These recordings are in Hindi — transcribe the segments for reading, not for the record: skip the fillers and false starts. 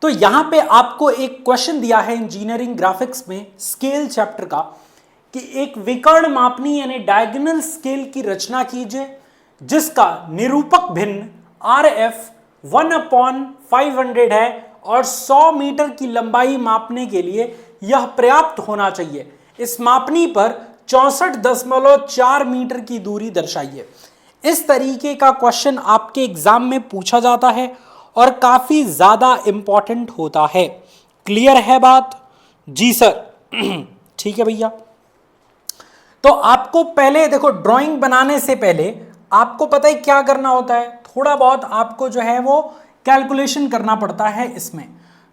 तो यहां पे आपको एक क्वेश्चन दिया है इंजीनियरिंग ग्राफिक्स में स्केल चैप्टर का कि एक विकर्ण मापनी यानी डायगोनल स्केल की रचना कीजिए जिसका निरूपक भिन्न RF 1/500 है और 100 मीटर की लंबाई मापने के लिए यह पर्याप्त होना चाहिए। इस मापनी पर 64.4 मीटर की दूरी दर्शाइए। इस तरीके का क्वेश्चन आपके एग्जाम में पूछा जाता है और काफी ज्यादा इंपॉर्टेंट होता है। क्लियर है बात? जी सर। ठीक है भैया। तो आपको पहले देखो, ड्राइंग बनाने से पहले आपको पता है क्या करना होता है, थोड़ा बहुत आपको जो है वो कैलकुलेशन करना पड़ता है इसमें।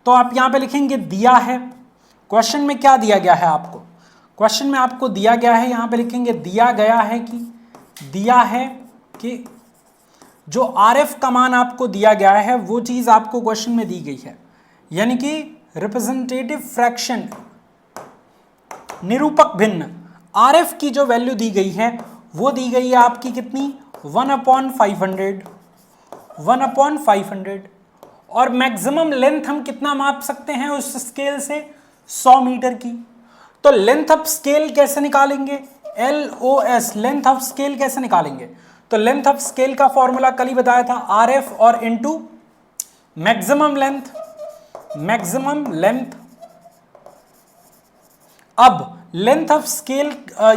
तो आप यहां पे लिखेंगे दिया है, क्वेश्चन में क्या दिया गया है आपको, क्वेश्चन में आपको दिया गया है, यहां पे लिखेंगे दिया गया है कि जो RF का मान आपको दिया गया है वो चीज आपको क्वेश्चन में दी गई है, यानी कि रिप्रेजेंटेटिव फ्रैक्शन निरूपक भिन्न RF की जो वैल्यू दी गई है वो दी गई है आपकी कितनी, 1/500। और मैक्सिमम लेंथ हम कितना माप सकते हैं उस स्केल से, 100 मीटर की। तो लेंथ ऑफ स्केल कैसे निकालेंगे, LOS लेंथ ऑफ स्केल कैसे निकालेंगे, तो लेंथ ऑफ स्केल का फॉर्मूला कल ही बताया था, RF और इनटू मैक्सिमम लेंथ। अब लेंथ ऑफ स्केल,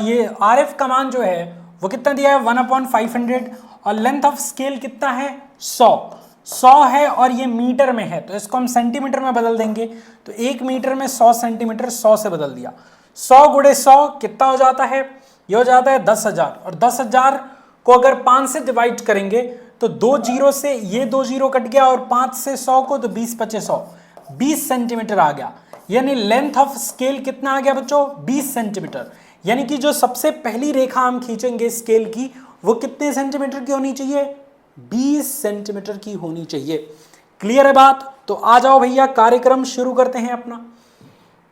ये RF का मान जो है वो कितना दिया है 1/500 और लेंथ ऑफ स्केल कितना है 100 है और ये मीटर में है तो इसको हम सेंटीमीटर में बदल देंगे। तो 1 मीटर में 100 सेंटीमीटर, 100 से बदल दिया, 100 गुणे 100 कितना हो जाता है, ये हो जाता है 10,000। और 10,000 को अगर 5 से डिवाइड करेंगे तो 2 जीरो से ये 2 जीरो कट गया और 5 से 100 को तो 20/25 20 सेंटीमीटर आ गया। यानी लेंथ ऑफ स्केल कितना आ गया बच्चों, 20 सेंटीमीटर। यानी कि जो सबसे पहली रेखा हम खींचेंगे स्केल की वो कितने सेंटीमीटर की होनी चाहिए, 20 सेंटीमीटर की होनी चाहिए। क्लियर है बात? तो आ जाओ भैया, कार्यक्रम शुरू करते हैं अपना।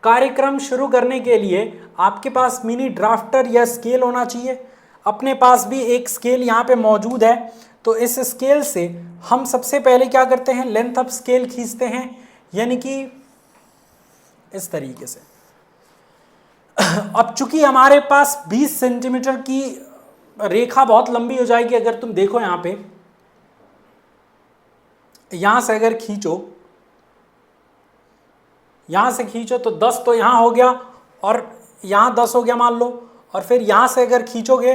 कार्यक्रम शुरू करने के लिए आपके पास मिनी ड्राफ्टर या स्केल होना चाहिए। अपने पास भी एक स्केल यहाँ पे मौजूद है। तो इस स्केल से हम सबसे पहले क्या करते हैं, लेंथ ऑफ स्केल खींचते हैं, यानी कि इस तरीके से। अब चूंकि हमारे पास 20 सेंटीमीटर की रेखा बहुत लंबी हो जाएगी, अगर तुम देखो यहां पे, यहां से अगर खींचो, यहां से खींचो तो 10 तो यहां हो गया और यहां 10 हो गया मान लो, और फिर यहां से अगर खींचोगे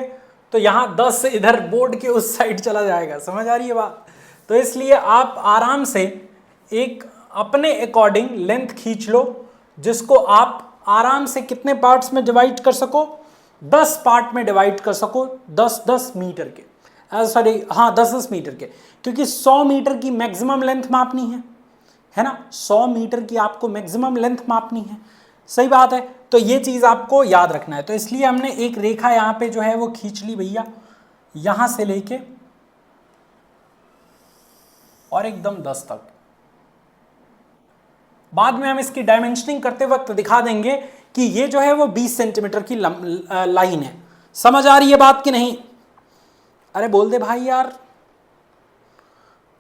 तो यहां 10 इधर बोर्ड के उस साइड चला जाएगा। समझ आ रही है बात? तो इसलिए आप आराम से एक अपने अकॉर्डिंग लेंथ खींच लो जिसको आप आराम से कितने पार्ट्स में डिवाइड कर सको, 10 पार्ट में डिवाइड कर सको, 10-10 मीटर के, सॉरी हाँ 10-10 मीटर के, क्योंकि 100 मीटर की मैक्सिमम लेंथ मापनी है ना, 100 मीटर की आपको मैक्सिमम लेंथ मापनी है। सही बात है, तो ये चीज़ आपको याद रखना है। तो इसलिए हमने एक रेखा यहाँ पे जो है वो खींच ली भैया, यहाँ से लेके और एकदम 10 तक। बाद में हम इसकी डायमेंशनिंग करते वक्त दिखा देंगे कि ये जो है वो 20 सेंटीमीटर की लाइन है। समझ आ रही है बात कि नहीं? अरे बोल दे भाई यार।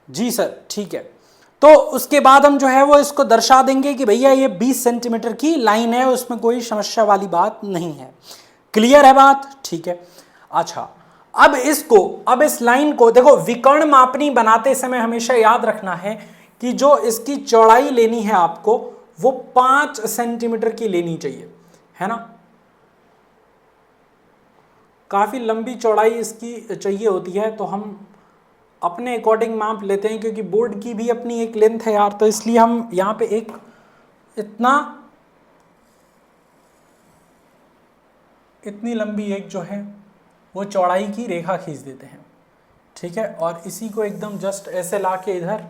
जी सर, ठीक है। तो उसके बाद हम जो है वो इसको दर्शा देंगे कि भैया ये 20 सेंटीमीटर की लाइन है, उसमें कोई समस्या वाली बात नहीं है। क्लियर है बात? ठीक है। अच्छा, अब इस लाइन को देखो, विकर्ण मापनी बनाते समय हमेशा याद रखना है कि जो इसकी चौड़ाई लेनी है आपको वो 5 सेंटीमीटर की लेनी चाहिए, है ना। काफी लंबी चौड़ाई इसकी चाहिए होती है, तो हम अपने अकॉर्डिंग माप लेते हैं क्योंकि बोर्ड की भी अपनी एक लेंथ है यार। तो इसलिए हम यहाँ पे एक इतनी लंबी एक जो है वो चौड़ाई की रेखा खींच देते हैं, ठीक है। और इसी को एकदम जस्ट ऐसे ला के इधर,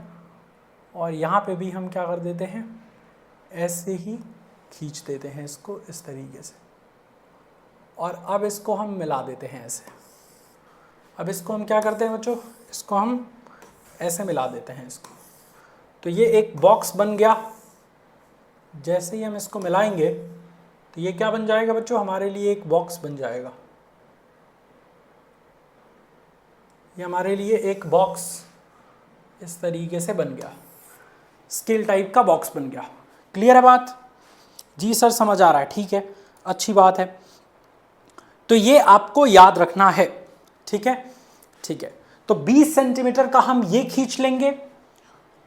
और यहाँ पे भी हम क्या कर देते हैं, ऐसे ही खींच देते हैं इसको इस तरीके से। और अब इसको हम मिला देते हैं ऐसे। अब इसको हम क्या करते हैं बच्चों, इसको हम ऐसे मिला देते हैं इसको। तो ये एक बॉक्स बन गया। जैसे ही हम इसको मिलाएंगे तो ये क्या बन जाएगा बच्चों, हमारे लिए एक बॉक्स बन जाएगा। ये हमारे लिए एक बॉक्स इस तरीके से बन गया। स्केल टाइप का बॉक्स बन गया। क्लियर है बात? जी सर समझ आ रहा है, ठीक है, अच्छी बात है। तो ये आपको याद रखना है, ठीक है, ठीक है। तो 20 सेंटीमीटर का हम ये खींच लेंगे।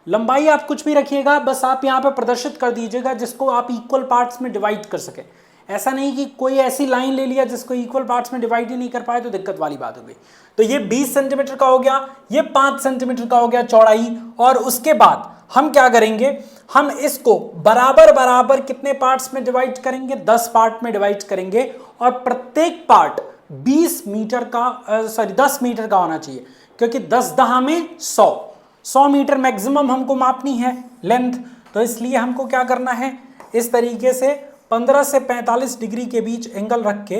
लंबाई आप कुछ भी रखिएगा, बस आप यहां पे प्रदर्शित कर दीजिएगा जिसको आप इक्वल पार्ट्स में डिवाइड कर सके। ऐसा नहीं कि कोई ऐसी लाइन ले लिया जिसको इक्वल पार्ट्स में डिवाइड ही नहीं कर पाए, तो दिक्कत वाली बात हो गई। तो ये 20 सेंटीमीटर का हो गया, ये 5 सेंटीमीटर का हो गया चौड़ाई। और उसके बाद हम क्या करेंगे, हम इसको बराबर बराबर कितने पार्ट्स में डिवाइड करेंगे, 10 पार्ट में डिवाइड करेंगे। और प्रत्येक पार्ट 20 मीटर का 10 मीटर का होना चाहिए, क्योंकि 10 दहा में 100 मीटर मैक्सिमम हमको मापनी है लेंथ। तो इसलिए हमको क्या करना है, इस तरीके से 15 से 45 डिग्री के बीच एंगल रख के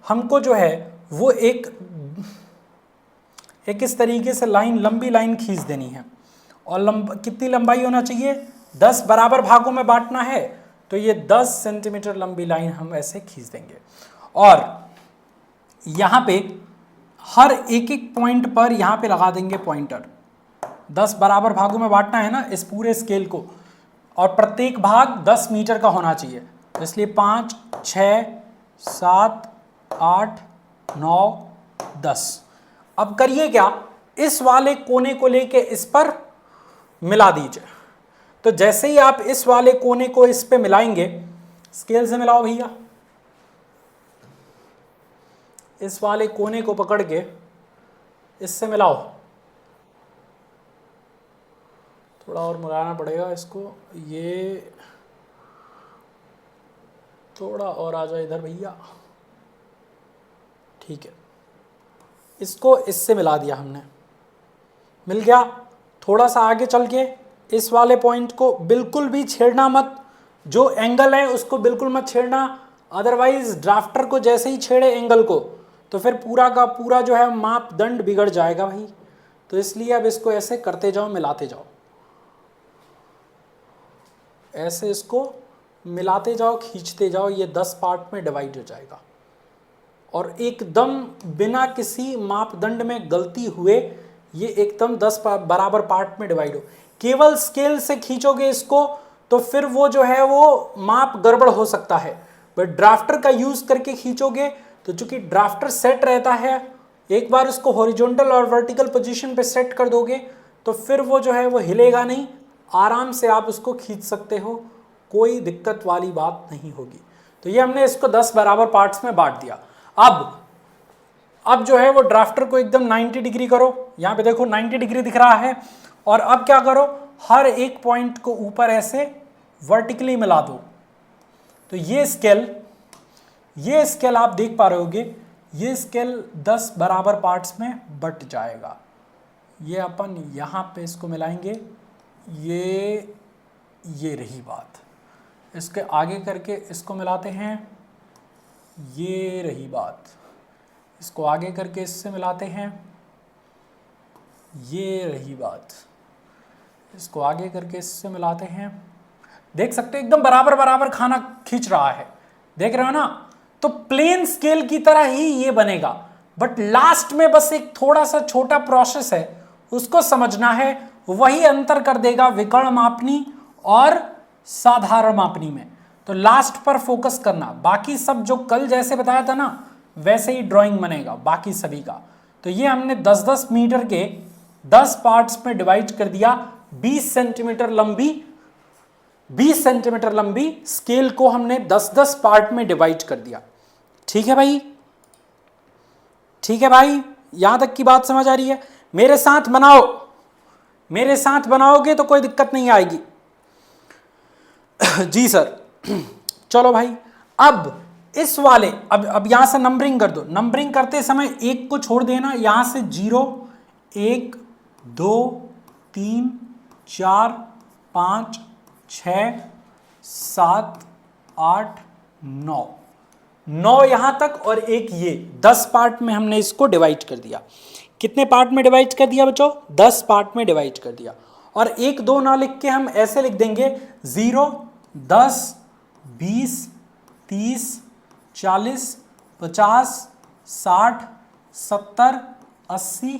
हमको जो है वो एक इस तरीके से लाइन, लंबी लाइन खींच देनी है। और कितनी लंबाई होना चाहिए, 10 बराबर भागों में बांटना है। तो ये 10 सेंटीमीटर लंबी लाइन हम ऐसे खींच देंगे। और यहां पे हर एक एक पॉइंट पर यहां पे लगा देंगे पॉइंटर। 10 बराबर भागों में बांटना है ना इस पूरे स्केल को, और प्रत्येक भाग 10 मीटर का होना चाहिए। इसलिए 5, 6, 7, 8, 9, 10। अब करिए क्या, इस वाले कोने को लेके इस पर मिला दीजिए। तो जैसे ही आप इस वाले कोने को इस पे मिलाएंगे, स्केल से मिलाओ भैया, इस वाले कोने को पकड़ के इससे मिलाओ। थोड़ा और मिलाना पड़ेगा इसको, ये थोड़ा और आ जाए इधर भैया, ठीक है। इसको इससे मिला दिया हमने, मिल गया। थोड़ा सा आगे चल के इस वाले पॉइंट को बिल्कुल भी छेड़ना मत, जो एंगल है उसको बिल्कुल मत छेड़ना, अदरवाइज ड्राफ्टर को जैसे ही छेड़े एंगल को तो फिर पूरा का पूरा जो है मापदंड बिगड़ जाएगा भाई। तो इसलिए अब इसको ऐसे करते जाओ, मिलाते जाओ, ऐसे इसको मिलाते जाओ, खींचते जाओ, ये 10 पार्ट में डिवाइड हो जाएगा। और एकदम बिना किसी मापदंड में गलती हुए ये एकदम 10 बराबर पार्ट में डिवाइड हो। केवल स्केल से खींचोगे इसको तो फिर वो जो है वो माप गड़बड़ हो सकता है। बट ड्राफ्टर का यूज करके खींचोगे तो चूंकि ड्राफ्टर सेट रहता है, एक बार उसको हॉरिजॉन्टल और वर्टिकल पोजीशन पे सेट कर दोगे तो फिर वो जो है वो हिलेगा नहीं, आराम से आप उसको खींच सकते हो, कोई दिक्कत वाली बात नहीं होगी। तो ये हमने इसको 10 बराबर पार्ट्स में बांट दिया। अब जो है वो ड्राफ्टर को एकदम 90 डिग्री करो, यहाँ पे देखो 90 डिग्री दिख रहा है। और अब क्या करो, हर एक पॉइंट को ऊपर ऐसे वर्टिकली मिला दो। तो ये स्केल आप देख पा रहे होगे, ये स्केल 10 बराबर पार्ट्स में बट जाएगा। ये अपन यहाँ पे इसको मिलाएंगे, ये रही बात। इसके आगे करके इसको मिलाते हैं, ये रही बात। इसको आगे करके इससे मिलाते हैं, ये रही बात। इसको आगे करके इससे मिलाते हैं। देख सकते हो एकदम बराबर बराबर खाना खींच रहा है, देख रहे हो ना। तो प्लेन स्केल की तरह ही ये बनेगा, बट लास्ट में बस एक थोड़ा सा छोटा प्रोसेस है, उसको समझना है। वही अंतर कर देगा विकर्ण मापनी और साधारण मापनी में। तो लास्ट पर फोकस करना, बाकी सब जो कल जैसे बताया था ना वैसे ही ड्राइंग बनेगा बाकी सभी का। तो ये हमने 10-10 मीटर के 10 पार्ट्स में डिवाइड कर दिया। 20 सेंटीमीटर लंबी स्केल को हमने 10-10 पार्ट में डिवाइड कर दिया। ठीक है भाई, ठीक है भाई, यहां तक की बात समझ आ रही है? मेरे साथ बनाओगे तो कोई दिक्कत नहीं आएगी। जी सर। चलो भाई, अब इस वाले अब यहां से नंबरिंग कर दो। नंबरिंग करते समय एक को छोड़ देना, यहां से 0, 1, 2, 3, 4, 5, 6, 7, 8, 9 यहां तक, और एक ये 10 पार्ट में हमने इसको डिवाइड कर दिया। कितने पार्ट में डिवाइड कर दिया बच्चों? 10 पार्ट में डिवाइड कर दिया। और 1, 2 ना लिख के हम ऐसे लिख देंगे 0, 10, 20, 30, 40, 50, 60, 70, 80,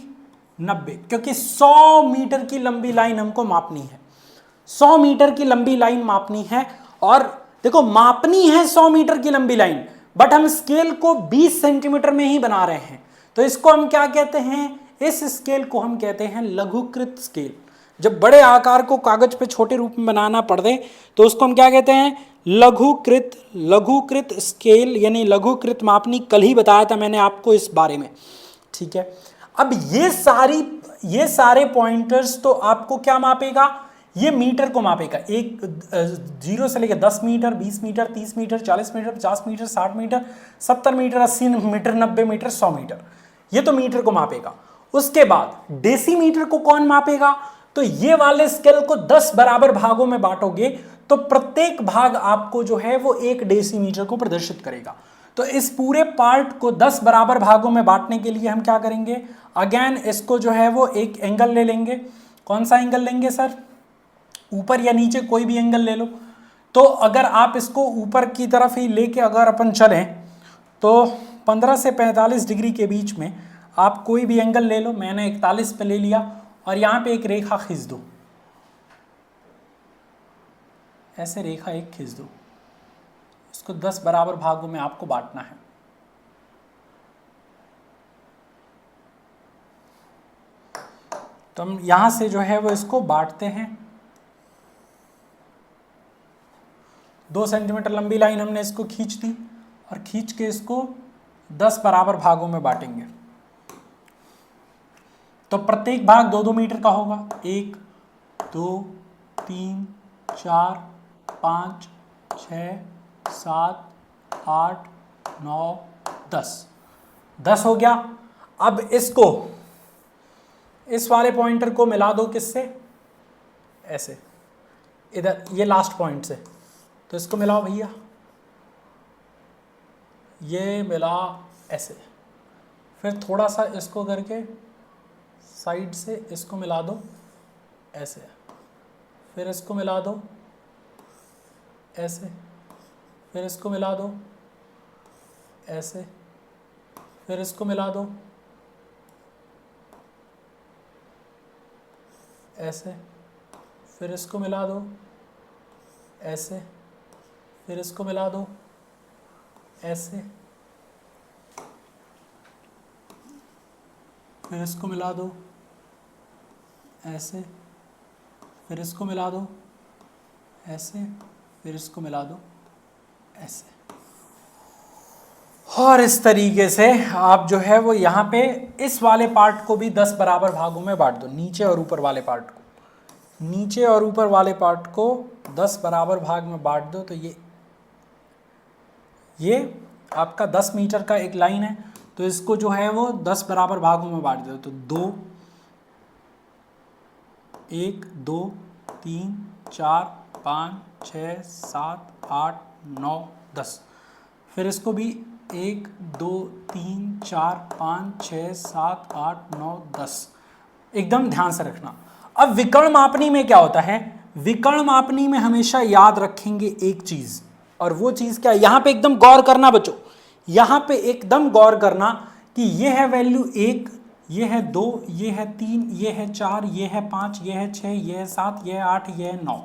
90, क्योंकि 100 मीटर की लंबी लाइन हमको मापनी है। 100 मीटर की लंबी लाइन मापनी है। और देखो मापनी है 100 मीटर की लंबी लाइन, बट हम स्केल को 20 सेंटीमीटर में ही बना रहे हैं, तो इसको हम क्या कहते हैं, इस स्केल को हम कहते हैं लघुकृत स्केल। जब बड़े आकार को कागज पे छोटे रूप में बनाना पड़ दे तो उसको हम क्या कहते हैं, लघुकृत स्केल, यानी लघुकृत मापनी। कल ही बताया था मैंने आपको इस बारे में, ठीक है। अब ये सारे पॉइंटर्स तो आपको क्या मापेगा, ये मीटर को मापेगा। एक 0 से लेकर 10 metre, 20 metre, 30 metre, 40 metre, 50 metre, 60 metre, 70 metre, 80 metre, 90 metre, 100 metre, ये तो मीटर को मापेगा। उसके बाद डेसीमीटर को कौन मापेगा, तो ये वाले स्केल को 10 बराबर भागों में बांटोगे तो प्रत्येक भाग आपको जो है वो 1 डेसीमीटर को प्रदर्शित करेगा। तो इस पूरे पार्ट को 10 बराबर भागों में बांटने के लिए हम क्या करेंगे, अगेन इसको जो है वो एक एंगल ले लेंगे। कौन सा एंगल लेंगे सर, ऊपर या नीचे कोई भी एंगल ले लो। तो अगर आप इसको ऊपर की तरफ ही लेके अगर अपन चलें तो 15 से 45 डिग्री के बीच में आप कोई भी एंगल ले लो। मैंने 41 पे ले लिया और यहाँ पे एक रेखा खींच दो, ऐसे रेखा एक खींच दो। इसको 10 बराबर भागों में आपको बांटना है। तो हम यहां से जो है वो इसको बांटते हैं। 2 सेंटीमीटर लंबी लाइन हमने इसको खींच दी और खींच के इसको 10 बराबर भागों में बांटेंगे। तो प्रत्येक भाग 2-2 मीटर का होगा। 1 2 3 4 5 6 7 8 9 10 हो गया। अब इसको, इस वाले पॉइंटर को मिला दो किससे, ऐसे इधर ये लास्ट पॉइंट से। तो इसको मिलाओ भैया, ये मिला ऐसे। फिर थोड़ा सा इसको करके साइड से इसको मिला दो ऐसे। फिर इसको मिला दो ऐसे। फिर इसको मिला दो ऐसे। फिर इसको मिला दो ऐसे। फिर इसको मिला दो ऐसे। फिर इसको मिला दो ऐसे। फिर इसको मिला दो ऐसे। फिर इसको मिला दो ऐसे। फिर इसको मिला दो ऐसे। और इस तरीके से आप जो है वो यहाँ पे इस वाले पार्ट को भी 10 बराबर भागों में बांट दो। नीचे और ऊपर वाले पार्ट को, नीचे और ऊपर वाले पार्ट को 10 बराबर भाग में बांट दो। तो ये आपका 10 मीटर का एक लाइन है, तो इसको जो है वो 10 बराबर भागों में बांट दो। तो 2 1 2 3 4 5 6 7 8 9 10। फिर इसको भी 1 2 3 4 5 6 7 8 9 10। एकदम ध्यान से रखना। अब विकर्ण मापनी में क्या होता है, विकर्ण मापनी में हमेशा याद रखेंगे एक चीज, और वो चीज क्या है, यहां पे एकदम गौर करना बच्चों, यहां पे एकदम गौर करना कि ये है वैल्यू 1, ये है 2, ये है 3, ये है 4, ये है 5, ये है 6, ये है 7, ये है 8, ये है 9।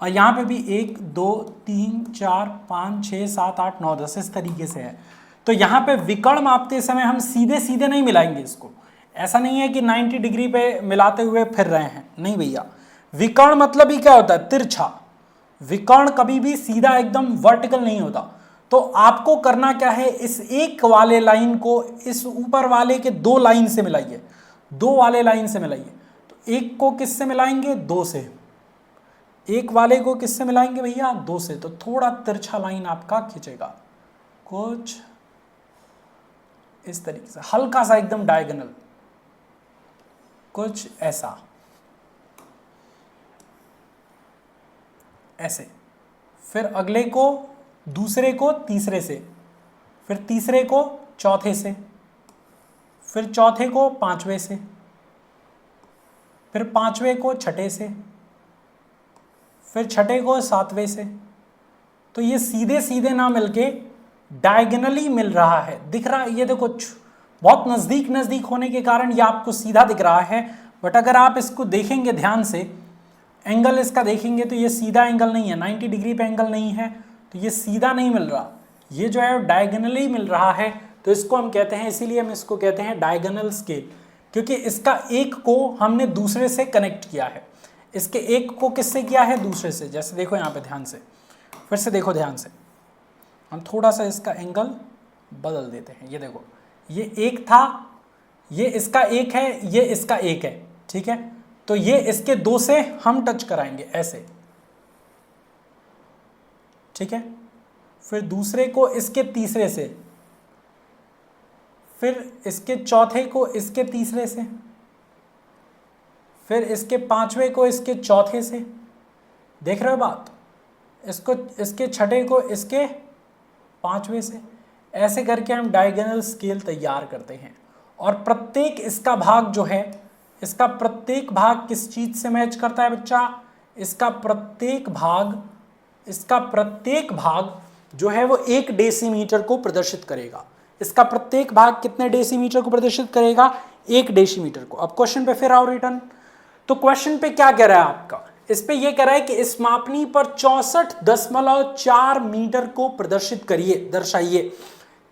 और यहाँ पे भी 1 2 3 4 5 6 7 8 9 10 इस तरीके से है। तो यहाँ पे विकर्ण मापते समय हम सीधे सीधे नहीं मिलाएंगे इसको। ऐसा नहीं है कि 90 डिग्री पे मिलाते हुए फिर रहे हैं, नहीं भैया। विकर्ण मतलब ही क्या होता है, तिरछा। विकर्ण कभी भी सीधा एकदम वर्टिकल नहीं होता। तो आपको करना क्या है, इस एक वाले लाइन को इस ऊपर वाले के 2 लाइन से मिलाइए, 2 वाले लाइन से मिलाइए। तो एक को किससे मिलाएंगे, 2 से। एक वाले को किससे मिलाएंगे भैया, 2 से। तो थोड़ा तिरछा लाइन आपका खींचेगा, कुछ इस तरीके से, हल्का सा एकदम डायगोनल, कुछ ऐसा, ऐसे। फिर अगले को, दूसरे को तीसरे से, फिर तीसरे को चौथे से, फिर चौथे को पांचवें से, फिर पांचवें को छठे से, फिर छठे को सातवें से। तो ये सीधे सीधे ना मिलके डायगोनली मिल रहा है, दिख रहा है। ये देखो बहुत नज़दीक नज़दीक होने के कारण ये आपको सीधा दिख रहा है, बट अगर आप इसको देखेंगे ध्यान से, एंगल इसका देखेंगे तो ये सीधा एंगल नहीं है, 90 डिग्री पे एंगल नहीं है, तो ये सीधा नहीं मिल रहा, ये जो है डायगोनली मिल रहा है। तो इसको हम कहते हैं, इसीलिए हम इसको कहते हैं डायगोनल स्केल, क्योंकि इसका एक को हमने दूसरे से कनेक्ट किया है। इसके एक को किससे किया है? दूसरे से। जैसे देखो यहाँ पे ध्यान से, फिर से देखो ध्यान से, हम थोड़ा सा इसका एंगल बदल देते हैं। ये देखो, ये एक था, ये इसका एक है, ये इसका एक है, ठीक है। तो ये इसके दो से हम टच कराएंगे ऐसे, ठीक है। फिर दूसरे को इसके तीसरे से, फिर इसके चौथे को इसके तीसरे से, फिर इसके पांचवें को इसके चौथे से। देख रहे हो बात? इसको इसके छठे को इसके पांचवें से, ऐसे करके हम डायगोनल स्केल तैयार करते हैं। और प्रत्येक इसका भाग जो है, इसका प्रत्येक भाग किस चीज से मैच करता है बच्चा? इसका प्रत्येक भाग जो है वो 1 डेसीमीटर को प्रदर्शित करेगा। इसका प्रत्येक भाग कितने डेसीमीटर को प्रदर्शित करेगा? 1 डेसीमीटर को। अब क्वेश्चन पे फिर आओ रिटर्न। तो क्वेश्चन पे क्या कह रहा है आपका? इस पे ये कह रहा है कि इस मापनी पर 64.4 मीटर को प्रदर्शित करिए, दर्शाइए,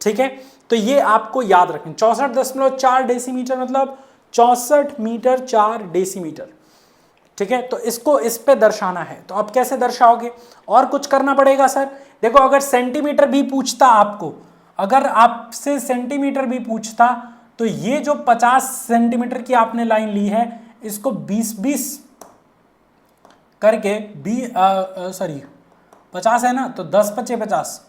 ठीक है। तो ये आपको याद रखें, 64.4 डेसीमीटर मतलब 64 मीटर 4 डेसीमीटर, ठीक है। तो इसको इस पे दर्शाना है। तो अब कैसे दर्शाओगे? और कुछ करना पड़ेगा सर। देखो, अगर सेंटीमीटर भी पूछता आपको, अगर आपसे सेंटीमीटर भी पूछता, तो ये जो 50 सेंटीमीटर की आपने लाइन ली है, इसको 20-20 करके 50 है ना, तो 10-5 50,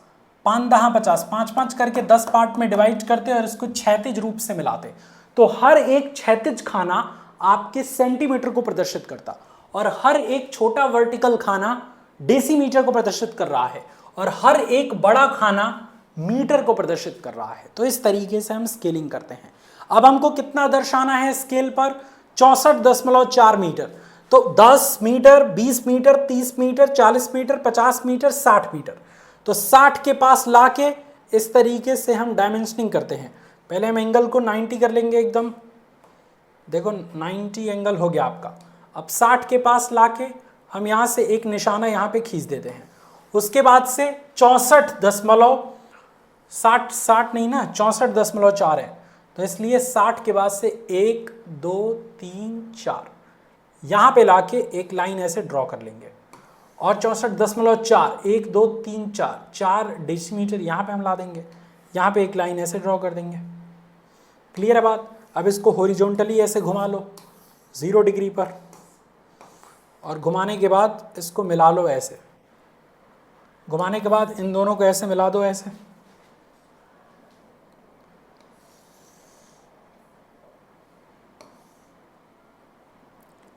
5-10 50, 5-5 करके 10 पार्ट में डिवाइड करते और इसको क्षैतिज रूप से मिलाते। तो हर एक क्षैतिज खाना आपके सेंटीमीटर को प्रदर्शित करता, और हर एक छोटा वर्टिकल खाना डेसीमीटर को प्रदर्शित कर रहा है, और हर एक बड़ा खाना मीटर को प्रदर्शित कर रहा है। तो इस तरीके से हम स्केलिंग करते हैं। अब हमको कितना दर्शाना है स्केल पर? 64.4 मीटर। तो 10 metre, 20 metre, 30 metre, 40 metre, 50 metre, 60 metre. तो 60 के पास लाके इस तरीके से हम डायमेंशनिंग करते हैं। पहले हम एंगल को 90 कर लेंगे एकदम, देखो 90 एंगल हो गया आपका। अब 60 के पास लाके हम यहाँ से एक निशाना यहाँ पे खींच देते हैं। उसके बाद से 64.4 है, तो इसलिए 60 के बाद से 1 2 3 4 यहाँ पे लाके एक लाइन ऐसे ड्रॉ कर लेंगे, और 64.4 1 2 3 4 डेसीमीटर यहाँ पे हम ला देंगे, यहाँ पे एक लाइन ऐसे ड्रॉ कर देंगे। क्लियर है बात? अब इसको हॉरिजॉन्टली ऐसे घुमा लो 0 डिग्री पर, और घुमाने के बाद इसको मिला लो ऐसे, घुमाने के बाद इन दोनों को ऐसे मिला दो ऐसे।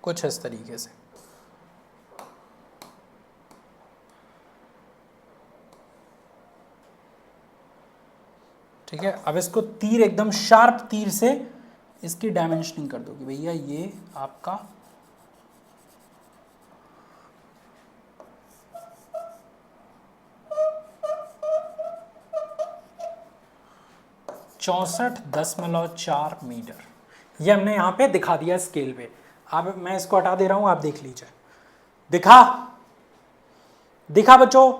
कुछ इस तरीके से, ठीक है। अब इसको तीर, एकदम शार्प तीर से इसकी डायमेंशनिंग कर दो कि भैया ये आपका 64.4 मीटर, ये हमने यहाँ पे दिखा दिया स्केल पे। अब मैं इसको हटा दे रहा हूँ, आप देख लीजिए। दिखा बच्चों?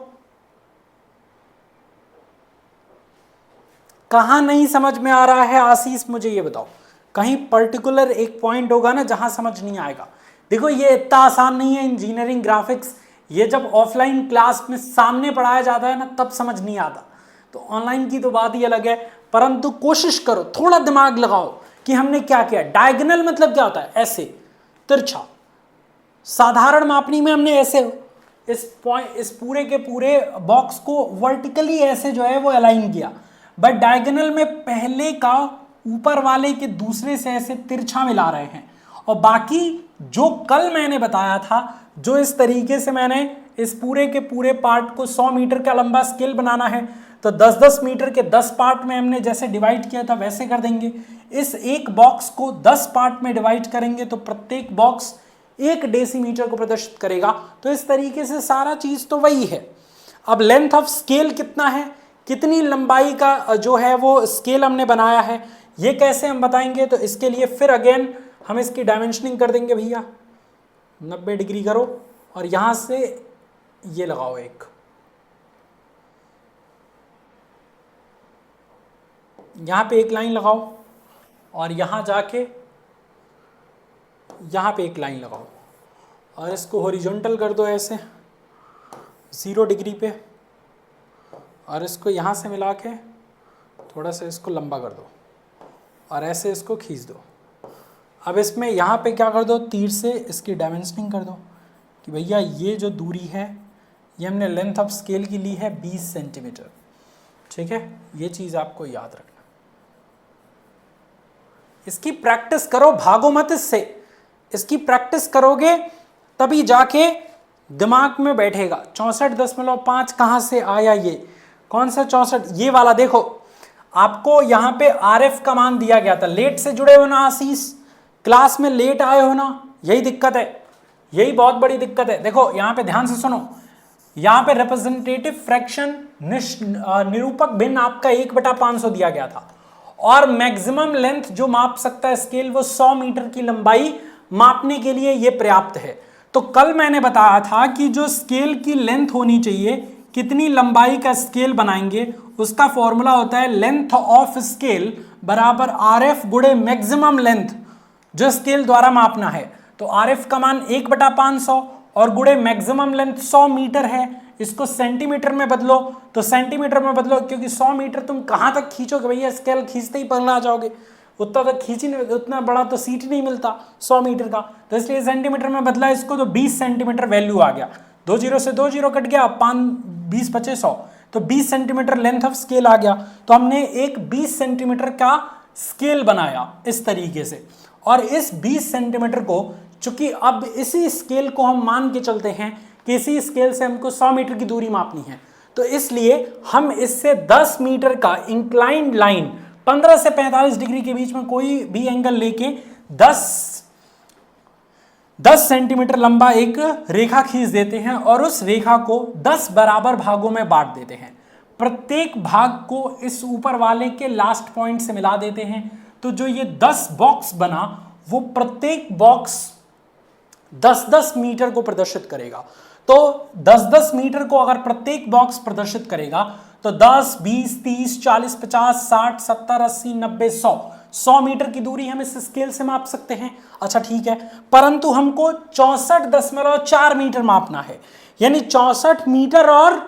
कहाँ नहीं समझ में आ रहा है आशीष, मुझे ये बताओ। कहीं पर्टिकुलर एक पॉइंट होगा ना जहां समझ नहीं आएगा। देखो, ये इतना आसान नहीं है इंजीनियरिंग ग्राफिक्स। ये जब ऑफलाइन क्लास में सामने पढ़ाया जाता है ना, तब समझ नहीं आता। तो ऑनलाइन की तो बात ही अलग है, परंतु कोशिश करो, थोड़ा दिमाग लगाओ कि हमने क्या किया। डायगोनल मतलब क्या होता है? ऐसे तिरछा। साधारण मापनी में हमने ऐसे इस पूरे के पूरे बॉक्स को वर्टिकली ऐसे जो है वो अलाइन किया, बट डायगोनल में पहले का ऊपर वाले के दूसरे से ऐसे तिरछा मिला रहे हैं। और बाकी जो कल मैंने बताया था, जो इस तरीके से मैंने इस पूरे के पूरे पार्ट को 100 मीटर का लंबा स्केल बनाना है, तो 10-10 मीटर के 10 पार्ट में हमने जैसे डिवाइड किया था वैसे कर देंगे। इस एक बॉक्स को 10 पार्ट में डिवाइड करेंगे तो प्रत्येक बॉक्स 1 डेसीमीटर को प्रदर्शित करेगा। तो इस तरीके से सारा चीज तो वही है। अब लेंथ ऑफ स्केल कितना है, कितनी लंबाई का जो है वो स्केल हमने बनाया है, ये कैसे हम बताएंगे? तो इसके लिए फिर अगेन हम इसकी डायमेंशनिंग कर देंगे भैया। 90 डिग्री करो और यहाँ से ये लगाओ एक, यहाँ पे एक लाइन लगाओ और यहाँ जाके यहाँ पे एक लाइन लगाओ और इसको हॉरिजॉन्टल कर दो ऐसे 0 डिग्री पे और इसको यहाँ से मिला के थोड़ा सा इसको लंबा कर दो और ऐसे इसको खींच दो। अब इसमें यहाँ पे क्या कर दो, तीर से इसकी डायमेंशनिंग कर दो कि भैया ये जो दूरी है ये हमने लेंथ ऑफ स्केल की ली है 20 सेंटीमीटर। ठीक है, ये चीज़ आपको याद रखना। इसकी प्रैक्टिस करो, भागो मत इससे। इसकी प्रैक्टिस करोगे तभी जाके दिमाग में बैठेगा। 64.5 कहाँ से आया, ये कौन सा 64, ये वाला देखो। आपको यहाँ पे RF का मान दिया गया था। लेट से जुड़े हो ना आशीष, क्लास में लेट आए हो ना, यही दिक्कत है, यही बहुत बड़ी दिक्कत है। देखो यहाँ पे ध्यान से सुनो, यहाँ पे रिप्रेजेंटेटिव फ्रैक्शन निरूपक भिन्न आपका 1/500 दिया गया था और मैक्सिमम लेंथ जो माप सकता है स्केल वो 100 मीटर की लंबाई मापने के लिए ये पर्याप्त है। तो कल मैंने बताया था कि जो स्केल की लेंथ होनी चाहिए, कितनी लंबाई का स्केल बनाएंगे, उसका फॉर्मूला होता है लेंथ ऑफ स्केल बराबर RF गुणे मैक्सिमम लेंथ जो स्केल द्वारा मापना है। तो RF का मान 1/500 और गुणे मैक्सिमम लेंथ 100 मीटर है। इसको सेंटीमीटर में बदलो तो सेंटीमीटर में बदलो, क्योंकि 100 मीटर तुम कहाँ तक खींचोगे भैया, स्केल खींचते ही पगला जाओगे, उतना तक खींच ही नहीं, उतना बड़ा तो सीट नहीं मिलता 100 मीटर का। तो इसलिए सेंटीमीटर में बदला इसको, तो 20 सेंटीमीटर वैल्यू आ गया। 2 जीरो से 2 जीरो कट गया, 20 25 100, तो 20 सेंटीमीटर लेंथ ऑफ स्केल आ गया। तो हमने एक 20 सेंटीमीटर का स्केल बनाया इस तरीके से, और इस 20 सेंटीमीटर को, चूंकि अब इसी स्केल को हम मान के चलते हैं कि इसी स्केल से हमको 100 मीटर की दूरी मापनी है, तो इसलिए हम इससे 10 मीटर का इंक्लाइंड लाइन 15 से 45 डिग्री के बीच में कोई भी एंगल लेके 10 सेंटीमीटर लंबा एक रेखा खींच देते हैं और उस रेखा को 10 बराबर भागों में बांट देते हैं। प्रत्येक भाग को इस ऊपर वाले के लास्ट पॉइंट से मिला देते हैं। तो जो ये 10 बॉक्स बना, वो प्रत्येक बॉक्स 10-10 मीटर को प्रदर्शित करेगा। तो 10-10 मीटर को अगर प्रत्येक बॉक्स प्रदर्शित करेगा तो 10, 20, 30, 40, 50, 60, 70, 80, 90, 100 मीटर की दूरी हम इस स्केल से माप सकते हैं। अच्छा ठीक है, परंतु हमको 64.4 मीटर मापना है, यानी 64 मीटर और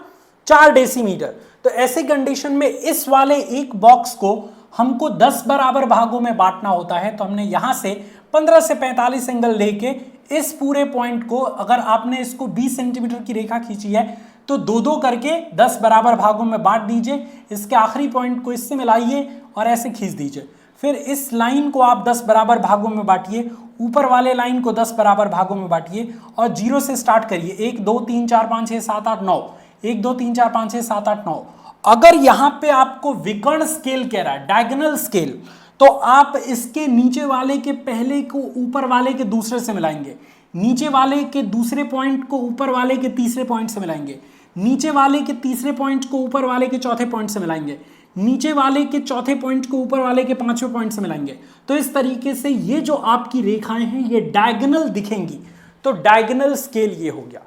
4 डेसीमीटर। तो ऐसी कंडीशन में इस वाले एक बॉक्स को हमको 10 बराबर भागों में बांटना होता है। तो हमने यहां से 15 से 45 एंगल लेके इस पूरे पॉइंट को, अगर आपने इसको 20 सेंटीमीटर की रेखा खींची है तो 2-2 करके 10 बराबर भागों में बांट दीजिए। इसके आखिरी पॉइंट को इससे मिलाइए और ऐसे खींच दीजिए। फिर इस लाइन को आप 10 बराबर भागों में बांटिए, ऊपर वाले लाइन को 10 बराबर भागों में बांटिए और 0 से स्टार्ट करिए। 1 2 3 4 5 6 7 8 9, 1 2 3 4 5 6 7 8 9। अगर यहां पे आपको विकर्ण स्केल कह रहा है, डायगोनल स्केल, तो आप इसके नीचे वाले के पहले को ऊपर वाले के दूसरे से मिलाएंगे, नीचे वाले के दूसरे पॉइंट को ऊपर वाले के तीसरे पॉइंट से मिलाएंगे, नीचे वाले के तीसरे पॉइंट को ऊपर वाले के चौथे पॉइंट से मिलाएंगे, नीचे वाले के चौथे पॉइंट को ऊपर वाले के 5वें पॉइंट से मिलाएंगे। तो इस तरीके से ये जो आपकी रेखाएं हैं ये डायगोनल दिखेंगी। तो डायगोनल स्केल ये हो गया।